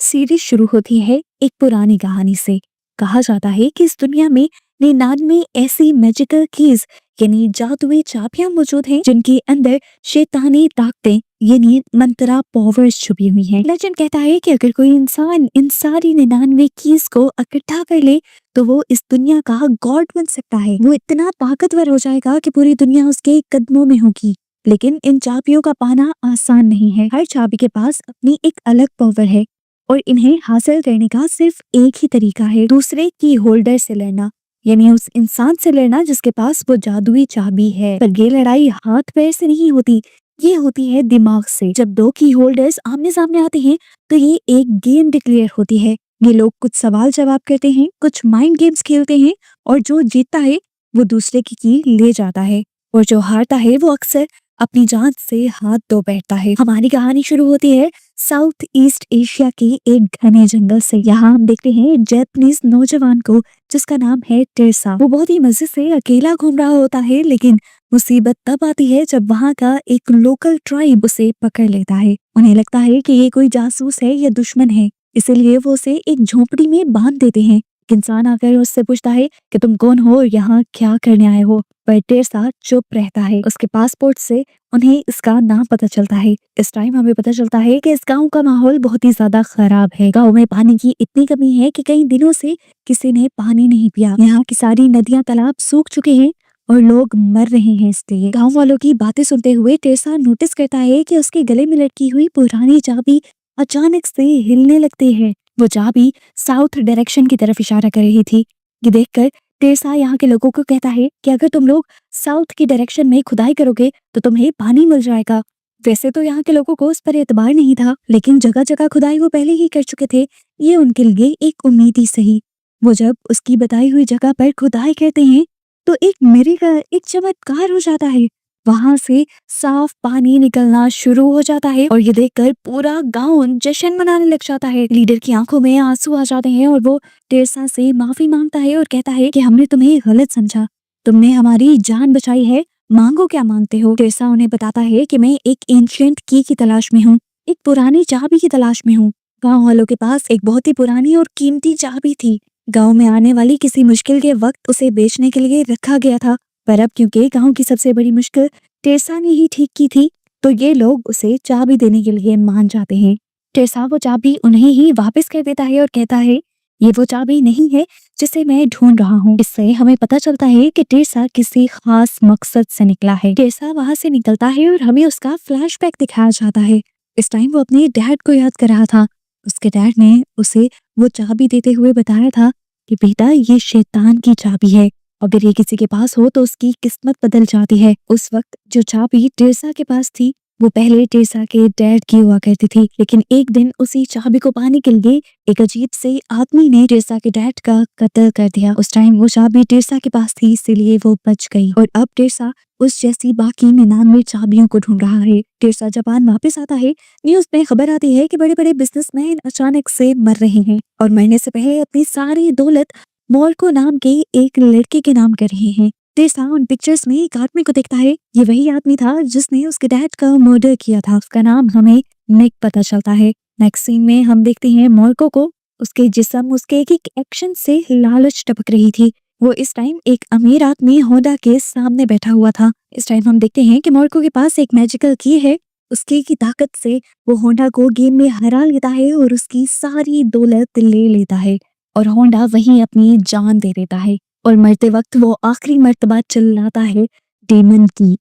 Series शुरू होती है एक पुरानी कहानी से। कहा जाता है कि इस दुनिया में 99 ऐसी मैजिकल कीज यानी जादुई चाबियां मौजूद हैं जिनके अंदर शैतानी ताकतें यानी मंत्रा पावर्स छुपी हुई हैं। लेजेंड कहता है कि अगर कोई इंसान इन सारी 99 कीज को इकट्ठा कर ले तो वो इस दुनिया का गॉड बन सकता है। वो इतना ताकतवर हो जाएगा कि पूरी दुनिया उसके कदमों में होगी। लेकिन इन चाबियों का पाना आसान नहीं है। हर चाबी के पास अपनी एक अलग पावर है और इन्हें हासिल करने का सिर्फ एक ही तरीका है, दूसरे की होल्डर से लड़ना, यानी उस इंसान से लड़ना जिसके पास वो जादुई चाबी है। पर ये लड़ाई हाथ पैर से नहीं होती, ये होती है दिमाग से। जब दो की होल्डर्स आमने सामने आते हैं तो ये एक गेम डिक्लेयर होती है। ये लोग कुछ सवाल जवाब करते हैं, कुछ माइंड गेम्स खेलते हैं और जो जीतता है वो दूसरे की ले जाता है और जो हारता है वो अक्सर अपनी जान से हाथ धो बैठता है। हमारी कहानी शुरू होती है साउथ ईस्ट एशिया के एक घने जंगल से। यहाँ हम देखते हैं जैपनीज नौजवान को जिसका नाम है टेरसा। वो बहुत ही मजे से अकेला घूम रहा होता है, लेकिन मुसीबत तब आती है जब वहाँ का एक लोकल ट्राइब उसे पकड़ लेता है। उन्हें लगता है कि ये कोई जासूस है या दुश्मन है, इसीलिए वो उसे एक झोपड़ी में बांध देते हैं। एक इंसान आकर उससे पूछता है कि तुम कौन हो और यहाँ क्या करने आए हो, पर टेरसा चुप रहता है। उसके पासपोर्ट से उन्हें इसका नाम पता चलता है। इस टाइम हमें पता चलता है कि इस गांव का माहौल बहुत ही ज्यादा खराब है। गांव में पानी की इतनी कमी है कि कई दिनों से किसी ने पानी नहीं पिया। यहाँ की सारी नदियां तालाब सूख चुके हैं और लोग मर रहे हैं। इसलिए गांव वालों की बातें सुनते हुए टेरसा नोटिस करता है कि उसके गले में लटकी हुई पुरानी चाबी अचानक से हिलने लगती है। वो चाबी साउथ डायरेक्शन की तरफ इशारा कर रही थी। ये देखकर टेरसा यहाँ के लोगों को कहता है कि अगर तुम लोग साउथ की डायरेक्शन में खुदाई करोगे तो तुम्हें पानी मिल जाएगा। वैसे तो यहाँ के लोगों को उस पर एतबार नहीं था, लेकिन जगह जगह खुदाई वो पहले ही कर चुके थे। ये उनके लिए एक उम्मीद ही सही। वो जब उसकी बताई हुई जगह पर खुदाई करते हैं तो एक मिरेकल, एक चमत्कार हो जाता है। वहां से साफ पानी निकलना शुरू हो जाता है और ये देखकर पूरा गांव जश्न मनाने लग जाता है। लीडर की आंखों में आंसू आ जाते हैं और वो टेरसा से माफी मांगता है और कहता है कि हमने तुम्हें गलत समझा, तुमने हमारी जान बचाई है, मांगो क्या मांगते हो। टेरसा उन्हें बताता है कि मैं एक एंशिएंट की तलाश में हूँ, एक पुरानी चाबी की तलाश में हूँ। गाँव वालों के पास एक बहुत ही पुरानी और कीमती चाबी थी। गाँव में आने वाली किसी मुश्किल के वक्त उसे बेचने के लिए रखा गया था, पर अब क्योंकि गांव की सबसे बड़ी मुश्किल टेरसा ने ही ठीक की थी तो ये लोग उसे चाबी देने के लिए मान जाते हैं। टेरसा वो चाबी उन्हें ही वापस कर देता है और कहता है ये वो चाबी नहीं है जिसे मैं ढूंढ रहा हूँ। इससे हमें पता चलता है कि टेरसा किसी खास मकसद से निकला है। टेरसा वहां से निकलता है और हमें उसका फ्लैशबैक दिखाया जाता है। इस टाइम वो अपने डैड को याद कर रहा था। उसके डैड ने उसे वो चाबी देते हुए बताया था कि बेटा ये शैतान की चाबी है, अगर ये किसी के पास हो तो उसकी किस्मत बदल जाती है। उस वक्त जो चाबी टेरसा के पास थी वो पहले टेरसा के डैड की हुआ करती थी, लेकिन एक दिन उसी चाबी को पाने के लिए एक अजीब से आदमी ने टेरसा के डैड का कत्ल कर दिया। उस टाइम वो चाबी टेरसा के पास थी, इसीलिए वो बच गई और अब टेरसा उस जैसी बाकी 99 चाबियों को ढूंढ रहा है। टेरसा जापान वापस आता है। न्यूज में खबर आती है कि बड़े बड़े बिजनेसमैन अचानक से मर रहे हैं और मरने से पहले अपनी सारी दौलत मोर्को नाम के एक लड़के के नाम कर रहे हैं। टेरसा उन पिक्चर्स में एक आदमी को देखता है। ये वही आदमी था जिसने उसके डैड का मर्डर किया था। उसका नाम हमें निक पता चलता है। नेक्स्ट सीन में हम देखते हैं मोर्को को। उसके जिस्म, उसके एक एक एक्शन से लालच टपक रही थी। वो इस टाइम एक अमीर आदमी होंडा के सामने बैठा हुआ था। इस टाइम हम देखते हैं कि मोर्को के पास एक मैजिकल की है। उसकी की ताकत से वो होंडा को गेम में हरा लेता है और उसकी सारी दौलत ले लेता है और होंडा वहीं अपनी जान दे देता है और मरते वक्त वो आखिरी मर्तबा चिल्लाता है डेमन की।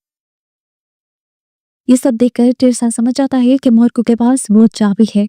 ये सब देखकर टेरसा समझ जाता है कि मोर्को के पास वो चाबी है।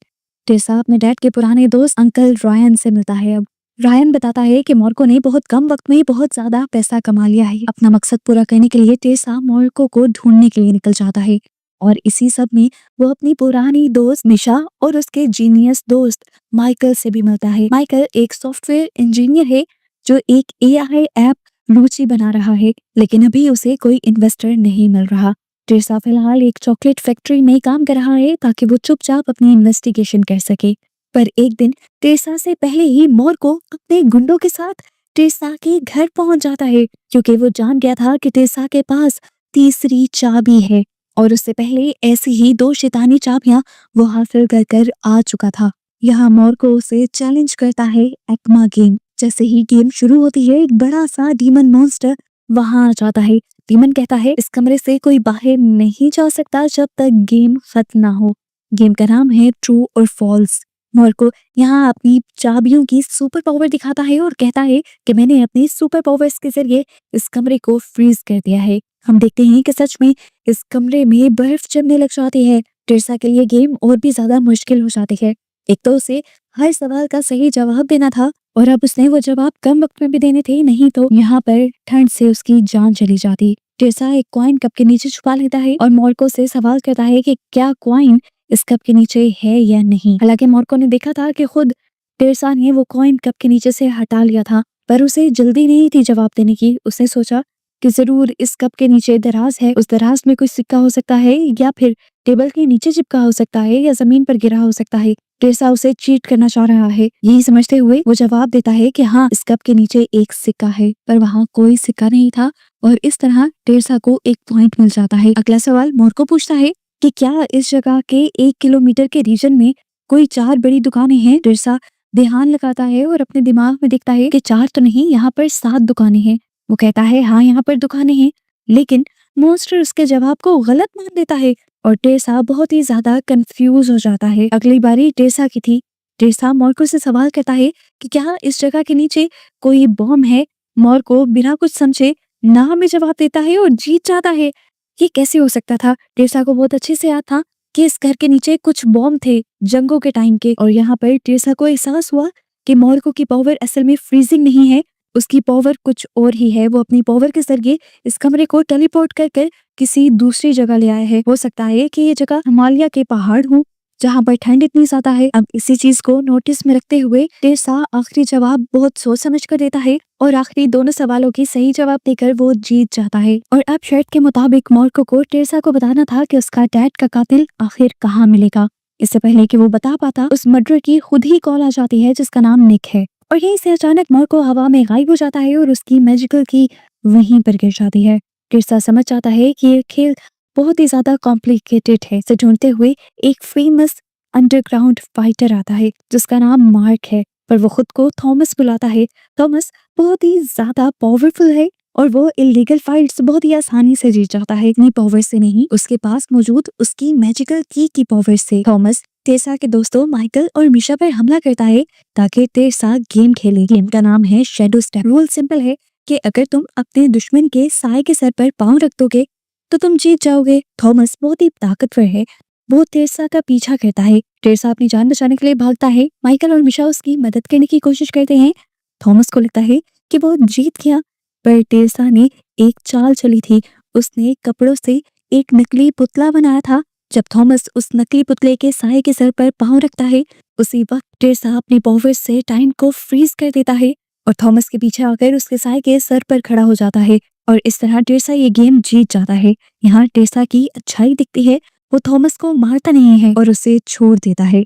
टेरसा अपने डैड के पुराने दोस्त अंकल रायन से मिलता है। अब रायन बताता है कि मोर्को ने बहुत कम वक्त में बहुत ज्यादा पैसा कमा लिया है। अपना मकसद पूरा करने के लिए टेरसा मोर्को को ढूंढने के लिए निकल जाता है और इसी सब में वो अपनी पुरानी दोस्त मिशा और उसके जीनियस दोस्त माइकल से भी मिलता है। माइकल एक सॉफ्टवेयर इंजीनियर है जो एक एआई ऐप लूची बना रहा है, लेकिन अभी उसे कोई इन्वेस्टर नहीं मिल रहा। टेरसा फिलहाल एक चॉकलेट फैक्ट्री में काम कर रहा है ताकि वो चुपचाप अपनी इन्वेस्टिगेशन कर सके। पर एक दिन टेरसा से पहले ही मोर्को अपने गुंडों के साथ टेरसा के घर पहुंच जाता है, क्योंकि वो जान गया था कि टेरसा के पास तीसरी चाबी है और उससे पहले ऐसी ही 2 शैतानी चाबियां वो हासिल कर आ चुका था। यहाँ मॉर्को उसे चैलेंज करता है एक्मा गेम। जैसे ही गेम शुरू होती है, एक बड़ा सा डीमन मॉन्स्टर वहां आ जाता है। डीमन कहता है इस कमरे से कोई बाहर नहीं जा सकता जब तक गेम खत्म ना हो। गेम का नाम है ट्रू और फॉल्स। मॉर्को यहाँ अपनी चाबियों की सुपर पावर दिखाता है और कहता है कि मैंने अपनी सुपर पावर्स के जरिए इस कमरे को फ्रीज कर दिया है। हम देखते हैं कि सच में इस कमरे में बर्फ जमने लग जाती है। टिर्सा के लिए गेम और भी ज्यादा मुश्किल हो जाती है। एक तो उसे हर सवाल का सही जवाब देना था और अब उसने वो जवाब कम वक्त में भी देने थे, नहीं तो यहाँ पर ठंड से उसकी जान चली जाती। टिर्सा एक कॉइन कप के नीचे छुपा लेता है और मॉर्को से सवाल करता है कि क्या कॉइन इस कप के नीचे है या नहीं। हालांकि मॉर्को ने देखा था कि खुद टिर्सा ने वो कॉइन कप के नीचे से हटा लिया था, पर उसे जल्दी नहीं थी जवाब देने की। उसने सोचा कि जरूर इस कप के नीचे दराज है, उस दराज में कोई सिक्का हो सकता है या फिर टेबल के नीचे चिपका हो सकता है या जमीन पर गिरा हो सकता है। टिर्सा उसे चीट करना चाह रहा है। यही समझते हुए वो जवाब देता है कि हाँ, इस कप के नीचे एक सिक्का है, पर वहाँ कोई सिक्का नहीं था और इस तरह टिर्सा को एक पॉइंट मिल जाता है। अगला सवाल मॉर्को पूछता है कि क्या इस जगह के 1 किलोमीटर के रीजन में कोई 4 बड़ी दुकानें हैं। टिर्सा ध्यान लगाता है और अपने दिमाग में देखता है कि 4 तो नहीं, यहाँ पर 7 दुकानें हैं। वो कहता है हाँ, यहाँ पर दुकानें हैं, लेकिन मॉन्स्टर उसके जवाब को गलत मान देता है और टिर्सा बहुत ही ज्यादा कंफ्यूज हो जाता है। अगली बारी टिर्सा की थी। टिर्सा मॉर्को से सवाल करता है कि क्या इस जगह के नीचे कोई बॉम्ब है। मॉर्को बिना कुछ समझे ना में जवाब देता है और जीत जाता है। ये कैसे हो सकता था? टिर्सा को बहुत अच्छे से याद था कि इस घर के नीचे कुछ बॉम्ब थे जंगों के टाइम के, और यहाँ पर टिर्सा को एहसास हुआ कि मॉर्को की पावर असल में फ्रीजिंग नहीं है, उसकी पावर कुछ और ही है। वो अपनी पावर के जरिए इस कमरे को टेलीपोर्ट कर कर किसी दूसरी जगह ले आया है। हो सकता है कि ये जगह हिमालय के पहाड़ हो जहाँ पर ठंड इतनी ज्यादा है। अब इसी चीज को नोटिस में रखते हुए टिर्सा आखिरी जवाब बहुत सोच समझ कर देता है और आखिरी दोनों सवालों की सही जवाब देकर वो जीत जाता है। और अब शर्त के मुताबिक मॉर्को को टिर्सा को बताना था कि उसका डैड का कातिल आखिर कहाँ मिलेगा। इससे पहले कि वो बता पाता, उस मर्डर की खुद ही कॉल आ जाती है जिसका नाम निक है और यहीं से अचानक मॉर्को हवा में गायब हो जाता है और उसकी मैजिकल की वहीं पर गिर जाती है। टिर्सा समझ जाता है कि ये खेल बहुत ही ज्यादा कॉम्प्लिकेटेड है। इसे ढूंढते हुए एक फेमस अंडरग्राउंड फाइटर आता है जिसका नाम मार्क है, पर वो खुद को थॉमस बुलाता है। थॉमस बहुत ही ज्यादा पावरफुल है और वो इलीगल फाइट्स बहुत ही आसानी से जीत जाता है। इतनी पावर से नहीं, उसके पास मौजूद उसकी मैजिकल की पावर से। थॉमस टिर्सा के दोस्तों माइकल और मिशा पर हमला करता है ताकि टिर्सा गेम खेले। गेम का नाम है शैडो स्टेप। रूल सिंपल है कि अगर तुम अपने दुश्मन के साए के सर पर पांव रख दोगे तो तुम जीत जाओगे। थॉमस बहुत ही ताकतवर है, वो टिर्सा का पीछा करता है। टिर्सा अपनी जान बचाने के लिए भागता है। माइकल और मिशा उसकी मदद करने की कोशिश करते हैं। थॉमस को लगता है कि वो जीत गया, पर टिर्सा ने एक चाल चली थी। उसने कपड़ों से एक नकली पुतला बनाया था। जब थॉमस उस नकली पुतले के साए के सर पर पांव रखता है, उसी वक्त टिर्सा अपनी पावर से टाइम को फ्रीज कर देता है और थॉमस के पीछे आकर उसके साए के सर पर खड़ा हो जाता है और इस तरह टिर्सा ये गेम जीत जाता है। यहाँ टिर्सा की अच्छाई दिखती है, वो थॉमस को मारता नहीं है और उसे छोड़ देता है।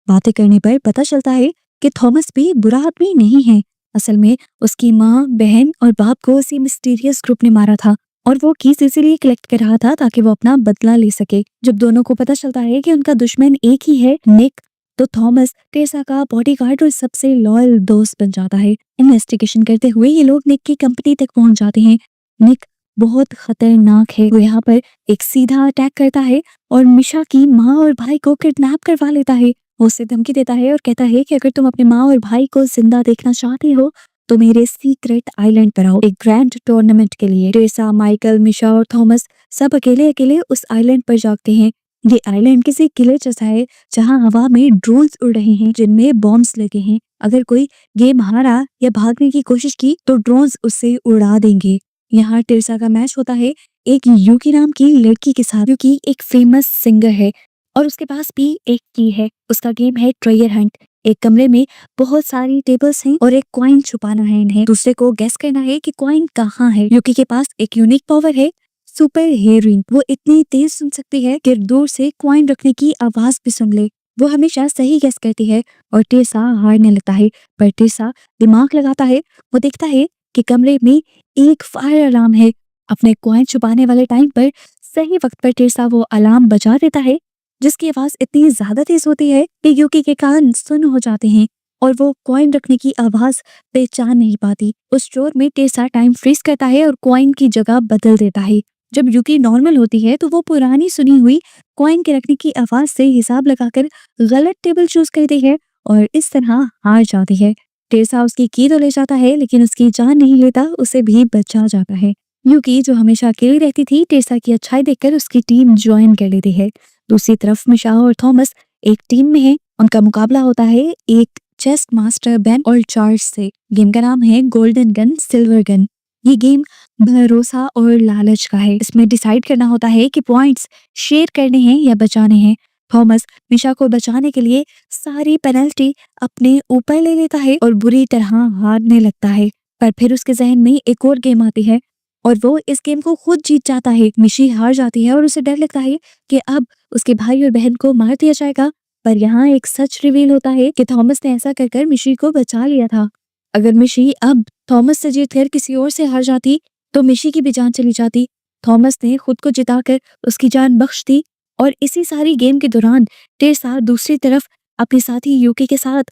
बातें करने पर पता चलता है कि थॉमस भी बुरा आदमी नहीं है। असल में उसकी माँ, बहन और बाप को उसी मिस्टीरियस ग्रुप ने मारा था और वो कीज इसीलिए कलेक्ट कर रहा था ताकि वो अपना बदला ले सके। जब दोनों को पता चलता है कि उनका दुश्मन एक ही है, निक, तो थॉमस टिर्सा का बॉडीगार्ड और सबसे लॉयल दोस्त बन जाता है। इन्वेस्टिगेशन करते हुए ये लोग निक की कंपनी तक पहुंच जाते हैं। निक बहुत खतरनाक है। वो यहाँ पर एक सीधा अटैक करता है और मिशा की माँ और भाई को किडनैप करवा लेता है। वो उसे धमकी देता है और कहता है कि अगर तुम अपने माँ और भाई को जिंदा देखना चाहती हो तो मेरे सीक्रेट आइलैंड पर आओ एक ग्रैंड टूर्नामेंट के लिए। टिर्सा, माइकल, मिशा और थॉमस सब अकेले अकेले उस आइलैंड पर जाते हैं। ये आइलैंड किसी किले जैसा है जहाँ हवा में ड्रोन्स उड़ रहे हैं जिनमें बॉम्ब्स लगे हैं। अगर कोई गेम हारा या भागने की कोशिश की तो ड्रोन्स उसे उड़ा देंगे। यहाँ टिर्सा का मैच होता है एक यूकी नाम की लड़की के साथ। यूकी एक फेमस सिंगर है और उसके पास भी एक की है। उसका गेम है ट्रेजर हंट। एक कमरे में बहुत सारी टेबल्स हैं और एक कॉइन छुपाना है इन्हें। दूसरे को गेस करना है कि कॉइन कहाँ है। यूकी के पास एक यूनिक पावर है, सुपर हियरिंग। वो इतनी तेज सुन सकती है कि दूर से कॉइन रखने की आवाज भी सुन ले। वो हमेशा सही गेस करती है और टिर्सा हारने लगता है, पर टिर्सा दिमाग लगाता है। वो देखता है कि कमरे में एक फायर अलार्म है। अपने कॉइन छुपाने वाले टाइम पर सही वक्त पर टिर्सा वो अलार्म बजा देता है जिसकी आवाज इतनी ज्यादा तेज होती है कि यूकी के कान सुन्न हो जाते हैं और वो कॉइन रखने की आवाज पहचान नहीं पाती। उस चोर में टेसा टाइम फ्रीज करता है और कॉइन की जगह बदल देता है। जब यूकी नॉर्मल होती है तो वो पुरानी सुनी हुई कॉइन के रखने की आवाज से हिसाब लगाकर गलत टेबल चूज करती है और इस तरह हार जाती है। टेसा उसकी की तो ले जाता है लेकिन उसकी जान नहीं लेता, उसे भी बचा जाता है। यूकी जो हमेशा अकेली रहती थी, टेसा की अच्छाई देखकर उसकी टीम ज्वाइन कर लेती है। दूसरी तरफ मिशा और थॉमस एक टीम में है। उनका मुकाबला होता है एक चेस मास्टर बेन और चार्ल्स से। गेम का नाम है गोल्डन गन सिल्वर गन। ये गेम भरोसा और लालच का है। इसमें डिसाइड करना होता है कि पॉइंट्स शेयर करने हैं या बचाने हैं। थॉमस मिशा को बचाने के लिए सारी पेनल्टी अपने ऊपर ले लेता है और बुरी तरह हारने लगता है। पर फिर उसके जहन में एक और गेम आती है और वो इस गेम को खुद जीत जाता है। मिशी हार जाती है और उसे डर लगता है कि अब उसके भाई और बहन को मार दिया जाएगा। पर यहाँ एक सच रिवील होता है कि थॉमस ने ऐसा कर कर मिशी को बचा लिया था। अगर मिशी अब थॉमस से जीतकर किसी और से हार जाती तो मिशी की भी जान चली जाती। थॉमस ने खुद को जिताकर उसकी जान बख्श दी और इसी सारी गेम के दौरान टेसा दूसरी तरफ अपने साथी यूकी के साथ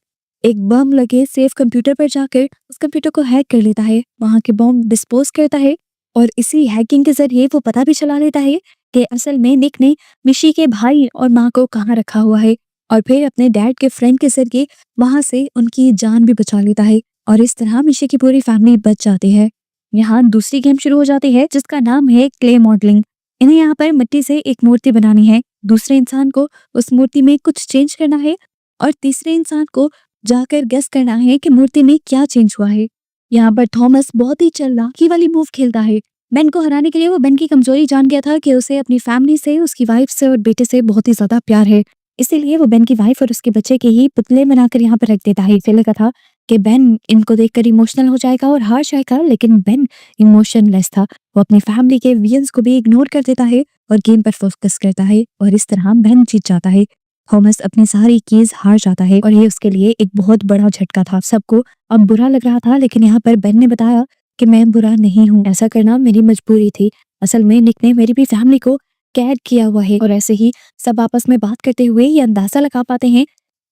एक बम लगे सेफ कंप्यूटर पर जाकर उस कंप्यूटर को हैक कर लेता है, वहां के बम डिस्पोज करता है और इसी हैकिंग के जरिए वो पता भी चला लेता है कि असल में निक ने मिशी के भाई और माँ को कहाँ रखा हुआ है और फिर अपने डैड के फ्रेंड के जरिए वहां से उनकी जान भी बचा लेता है और इस तरह मिशी की पूरी फैमिली बच जाती है। यहाँ दूसरी गेम शुरू हो जाती है जिसका नाम है क्ले मॉडलिंग। इन्हें यहाँ पर मिट्टी से एक मूर्ति बनानी है। दूसरे इंसान को उस मूर्ति में कुछ चेंज करना है और तीसरे इंसान को जाकर गेस करना है कि मूर्ति में क्या चेंज हुआ है। यहाँ पर थॉमस बहुत ही चालाकी वाली मूव खेलता है। बेन को हराने के लिए वो बेन की कमजोरी जान गया था कि उसे अपनी फैमिली से, उसकी वाइफ से और बेटे से बहुत ही ज्यादा प्यार है। इसीलिए वो बेन की वाइफ और उसके बच्चे के ही पुतले बनाकर यहाँ पर रख देता है। इसे लगा था कि बेन इनको देखकर इमोशनल हो जाएगा और हार जाएगा, लेकिन बेन इमोशनलेस था। वो अपनी फैमिली के वियंस को भी इग्नोर कर देता है और गेम पर फोकस करता है और इस तरह बेन जीत जाता है। थॉमस अपनी सारी कीज हार जाता है और ये उसके लिए एक बहुत बड़ा झटका था। सबको अब बुरा लग रहा था, लेकिन यहाँ पर बेन ने बताया कि मैं बुरा नहीं हूँ, ऐसा करना मेरी मजबूरी थी। असल में निक ने मेरी भी फैमिली को कैद किया हुआ है। और ऐसे ही सब आपस में बात करते हुए ये अंदाजा लगा पाते हैं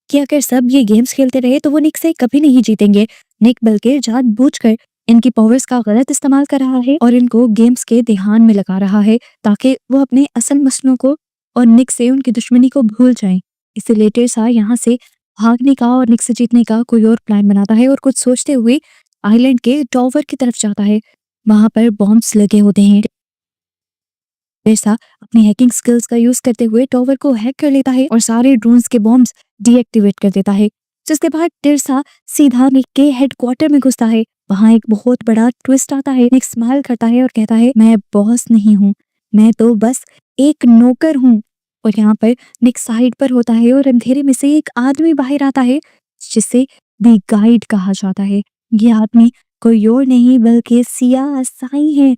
कि अगर सब ये गेम्स खेलते रहे तो वो निक से कभी नहीं जीतेंगे। निक बल्कि जानबूझकर इनकी पावर्स का गलत इस्तेमाल कर रहा है और इनको गेम्स के ध्यान में लगा रहा है ताकि वो अपने असल मसलों को और निक से उनकी दुश्मनी को भूल जाएं। इसलिए टेसा यहाँ से भागने का और निक से जीतने का कोई और प्लान बनाता है और कुछ सोचते हुए आइलैंड के टॉवर की तरफ जाता है। वहां पर बॉम्ब्स लगे होते हैं। टेसा अपनी हैकिंग स्किल्स का यूज करते हुए टॉवर को हैक कर लेता है और सारे ड्रोन्स के बॉम्ब्स डीएक्टिवेट कर देता है। जिसके बाद टेसा सीधा निक के हेडक्वार्टर में घुसता है। वहां एक बहुत बड़ा ट्विस्ट आता है। निक स्माइल करता है और कहता है, मैं बॉस नहीं हूँ, मैं तो बस एक नौकर हूँ। और यहाँ पर निक साइड पर होता है और अंधेरे में से एक आदमी बाहर आता है जिसे दी गाइड कहा जाता है। ये आदमी कोई और नहीं बल्कि सिया साई है,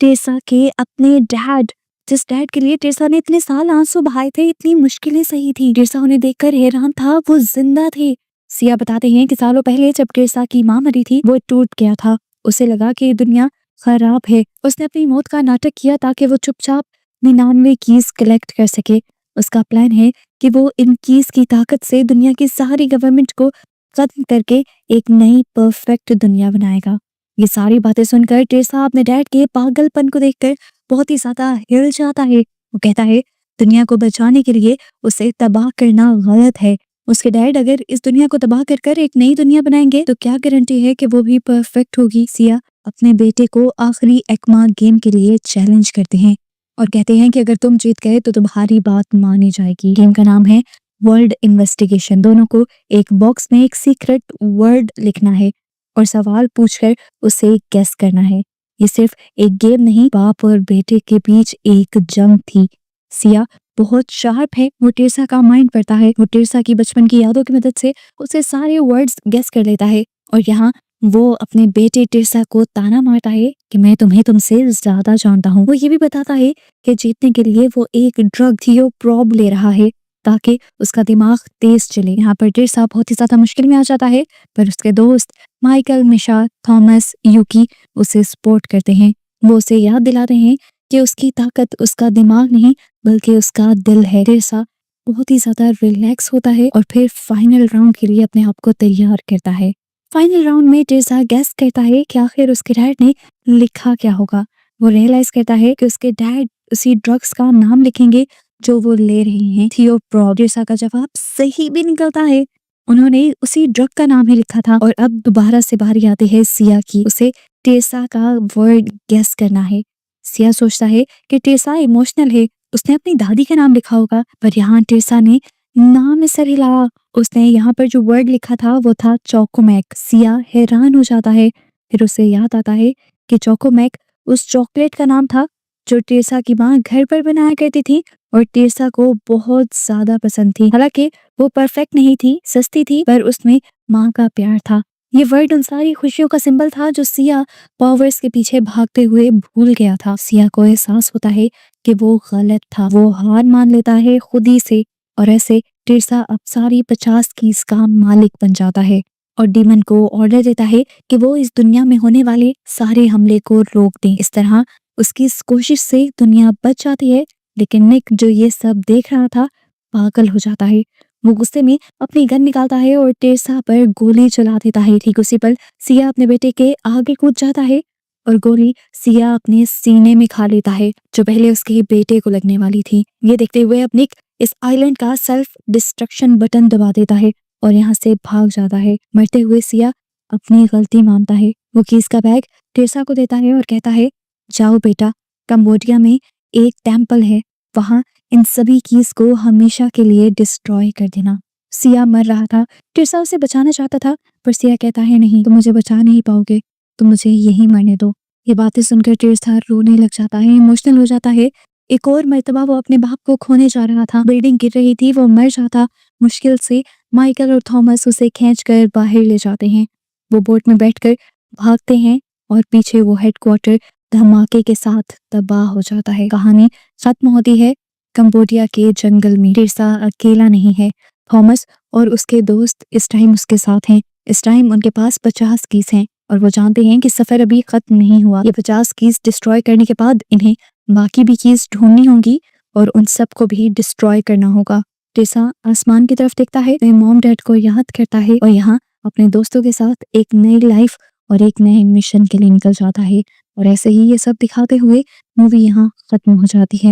टेसा के अपने डैड, जिस डैड के लिए टेसा ने इतने साल आंसू बहाए थे, इतनी मुश्किलें सही थी। टेसा उन्हें देखकर हैरान था, वो जिंदा थे। सिया बताते हैं कि सालों पहले जब टेसा की माँ मरी थी वो टूट गया था। उसे लगा कि दुनिया खराब है। उसने अपनी मौत का नाटक किया ताकि वो चुपचाप 99 कीज कलेक्ट कर सके। उसका प्लान है कि वो इन कीज की ताकत से दुनिया की सारी गवर्नमेंट को खत्म करके एक नई परफेक्ट दुनिया बनाएगा। ये सारी बातें सुनकर टेसा अपने डैड के पागलपन को देखकर बहुत ही ज्यादा हिल जाता है। वो कहता है दुनिया को बचाने के लिए उसे तबाह करना गलत है। उसके डैड अगर इस दुनिया को तबाह कर कर एक नई दुनिया बनाएंगे तो क्या गारंटी है कि वो भी परफेक्ट होगी। सिया अपने बेटे को आखिरी एक्मा गेम के लिए चैलेंज करते हैं और कहते हैं कि अगर तुम जीत गए तो तुम्हारी बात मानी जाएगी। गेम का नाम है वर्ल्ड इन्वेस्टिगेशन। दोनों को एक बॉक्स में एक सीक्रेट वर्ड लिखना है और सवाल पूछकर उसे गेस करना है। ये सिर्फ एक गेम नहीं, बाप और बेटे के बीच एक जंग थी। सिया बहुत शार्प है, वो टेसा का माइंड पढ़ता है। वो टेसा की बचपन की यादों की मदद से उसे सारे वर्ड्स गेस कर लेता है और यहाँ वो अपने बेटे टेसा को ताना मारता है कि मैं तुम्हें तुमसे ज्यादा जानता हूँ। वो ये भी बताता है कि जीतने के लिए वो एक ड्रग थियो प्रॉब ले रहा है ताकि उसका दिमाग तेज चले। यहाँ पर टेसा बहुत ही ज्यादा मुश्किल में आ जाता है, पर उसके दोस्त माइकल, मिशा, थॉमस, यूकी उसे सपोर्ट करते हैं। वो उसे याद दिलाते हैं कि उसकी ताकत उसका दिमाग नहीं बल्कि उसका दिल है। टेसा बहुत ही ज़्यादा रिलैक्स होता है और फिर फाइनल राउंड के लिए अपने आप को तैयार करता है। फाइनल राउंड में टेरेसा गेस करता है कि आखिर उसके डैड ने लिखा क्या होगा। वो रियलाइज करता है कि उसके डैड उसी ड्रग्स का नाम लिखेंगे जो वो ले रही हैं, थियोप्रोप। टेरेसा का जवाब सही भी निकलता है, उन्होंने उसी ड्रग का नाम ही लिखा था। और अब दोबारा से बारी आती है सिया की, उसे टेरेसा का वर्ड गेस करना है। सिया सोचता है कि टेरेसा इमोशनल है, उसने अपनी दादी का नाम लिखा होगा, पर यहाँ टेरेसा ने नाम में सर हिलाया। उसने यहाँ पर जो वर्ड लिखा था वो था चोकोमैक। सिया हैरान हो जाता है, फिर उसे याद आता है कि चोकोमैक उस चॉकलेट का नाम था जो टेरेसा की माँ घर पर बनाया करती थी और टेरेसा को बहुत ज्यादा पसंद थी। हालांकि वो परफेक्ट नहीं थी, सस्ती थी, पर उसमें माँ का प्यार था। ये वर्ड उन सारी खुशियों का सिंबल था जो सिया पावर्स के पीछे भागते हुए भूल गया था। सिया को एहसास होता है कि वो गलत था, वो हार मान लेता है खुद ही से और ऐसे टेरेसा अब सारी 50 कीज का मालिक बन जाता है और डीमन को ऑर्डर देता है कि वो इस दुनिया में होने वाले सारे हमले को रोक दें। इस तरह उसकी इस कोशिश से दुनिया बच जाती है, लेकिन निक जो ये सब देख रहा था पागल हो जाता है। वो गुस्से में अपनी गन निकालता है और टेरेसा पर गोली चला देता है। ठीक उसी पल सिया अपने बेटे के आगे कूद जाता है और गोली सिया अपने सीने में खा लेता है जो पहले उसके बेटे को लगने वाली थी। ये देखते हुए अब निक इस आइलैंड का सेल्फ डिस्ट्रक्शन बटन दबा देता है और यहाँ से भाग जाता है। मरते हुए सिया अपनी गलती मानता है। वो कीज का बैग टेरेसा को देता है और कहता है, जाओ बेटा, कंबोडिया में एक टेम्पल है, वहां इन सभी कीज को हमेशा के लिए डिस्ट्रॉय कर देना। सिया मर रहा था, टेरेसा उसे बचाना चाहता था, पर सिया कहता है, नहीं, तुम मुझे बचा नहीं पाओगे, तुम मुझे यहीं मरने दो। ये बातें सुनकर टेरेसा रोने लग जाता है, इमोशनल हो जाता है। एक और मर्तबा वो अपने बाप को खोने जा रहा था, बिल्डिंग गिर रही थी, वो मर जाता। मुश्किल से माइकल और थॉमस उसे खींचकर बाहर ले जाते हैं। वो बोट में बैठकर भागते हैं और पीछे वो हेडक्वार्टर धमाके के साथ तबाह हो जाता है। कहानी खत्म होती है कंबोडिया के जंगल में। टेरेसा अकेला नहीं है, थॉमस और उसके दोस्त इस टाइम उसके साथ हैं। इस टाइम उनके पास 50 कीज हैं और वो जानते हैं कि सफर अभी खत्म नहीं हुआ। ये 50 कीज डिस्ट्रॉय करने के बाद इन्हें बाकी भी कीज ढूंढनी होंगी और उन सबको भी डिस्ट्रॉय करना होगा। टेरेसा आसमान की तरफ देखता है, अपने मॉम डैड को याद करता है और यहाँ अपने दोस्तों के साथ एक नई लाइफ और एक नए मिशन के लिए निकल जाता है। और ऐसे ही ये सब दिखाते हुए मूवी यहाँ खत्म हो जाती है।